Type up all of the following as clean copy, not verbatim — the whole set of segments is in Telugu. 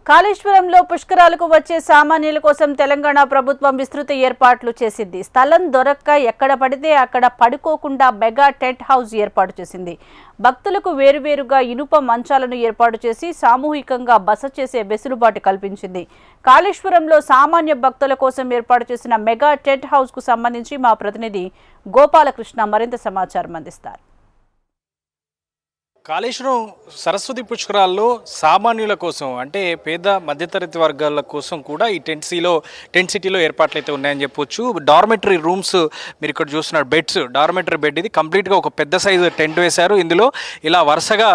కాళేశ్వరంలో పుష్కరాలకు వచ్చే సామాన్యుల కోసం తెలంగాణ ప్రభుత్వం విస్తృత ఏర్పాట్లు చేసింది. స్థలం దొరక్క ఎక్కడ పడితే అక్కడ పడుకోకుండా మెగా టెంట్ హౌస్ ఏర్పాటు చేసింది. భక్తులకు వేరువేరుగా ఇనుప మంచాలను ఏర్పాటు చేసి సామూహికంగా బస చేసే వెసులుబాటు కల్పించింది. కాళేశ్వరంలో సామాన్య భక్తుల కోసం ఏర్పాటు చేసిన మెగా టెంట్ హౌస్ కు సంబంధించి మా ప్రతినిధి గోపాలకృష్ణ మరింత సమాచారం అందిస్తారు. కాళేశ్వరం సరస్వతి పుష్కరాల్లో సామాన్యుల కోసం అంటే పేద మధ్యతరగతి వర్గాల కోసం కూడా ఈ టెంట్ సిటీలో ఏర్పాట్లు అయితే ఉన్నాయని చెప్పొచ్చు. డార్మెటరీ రూమ్స్ మీరు ఇక్కడ చూస్తున్నారు, బెడ్స్, డార్మెటరీ బెడ్ ఇది కంప్లీట్గా ఒక పెద్ద సైజు టెంట్ వేశారు. ఇందులో ఇలా వరుసగా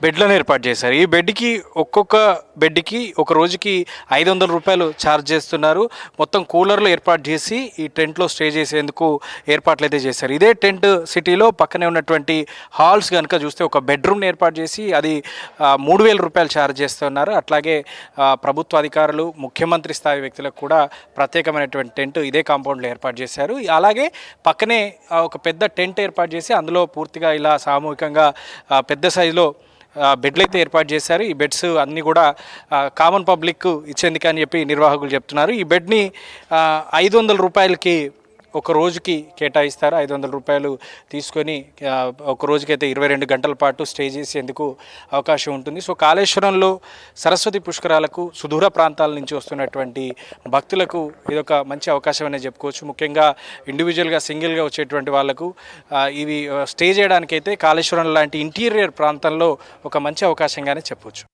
బెడ్లను ఏర్పాటు చేశారు. ఈ బెడ్కి ఒక్కొక్క బెడ్కి ఒక రోజుకి 500 రూపాయలు ఛార్జ్ చేస్తున్నారు. మొత్తం కూలర్లు ఏర్పాటు చేసి ఈ టెంట్లో స్టే చేసేందుకు ఏర్పాట్లు అయితే చేశారు. ఇదే టెంట్ సిటీలో పక్కనే ఉన్నటువంటి హాల్స్ కనుక చూస్తే ఒక బెడ్రూమ్ ఏర్పాటు చేసి అది 3000 రూపాయలు ఛార్జ్ చేస్తున్నారు. అట్లాగే ప్రభుత్వ అధికారులు, ముఖ్యమంత్రి స్థాయి వ్యక్తులకు కూడా ప్రత్యేకమైనటువంటి టెంట్ ఇదే కాంపౌండ్లో ఏర్పాటు చేశారు. అలాగే పక్కనే ఒక పెద్ద టెంట్ ఏర్పాటు చేసి అందులో పూర్తిగా ఇలా సామూహికంగా పెద్ద సైజులో బెడ్లు అయితే ఏర్పాటు చేశారు. ఈ బెడ్స్ అన్నీ కూడా కామన్ పబ్లిక్ ఇచ్చేందుకు అని చెప్పి నిర్వాహకులు చెప్తున్నారు. ఈ బెడ్ని 500 రూపాయలకి ఒక రోజుకి కేటాయిస్తారు. 500 రూపాయలు తీసుకొని ఒక రోజుకైతే 22 గంటల పాటు స్టే చేసేందుకు అవకాశం ఉంటుంది. సో కాళేశ్వరంలో సరస్వతి పుష్కరాలకు సుదూర ప్రాంతాల నుంచి వస్తున్నటువంటి భక్తులకు ఇదొక మంచి అవకాశం అనే చెప్పుకోవచ్చు. ముఖ్యంగా ఇండివిజువల్గా సింగిల్గా వచ్చేటువంటి వాళ్ళకు ఇవి స్టే చేయడానికైతే కాళేశ్వరం లాంటి ఇంటీరియర్ ప్రాంతంలో ఒక మంచి అవకాశంగానే చెప్పవచ్చు.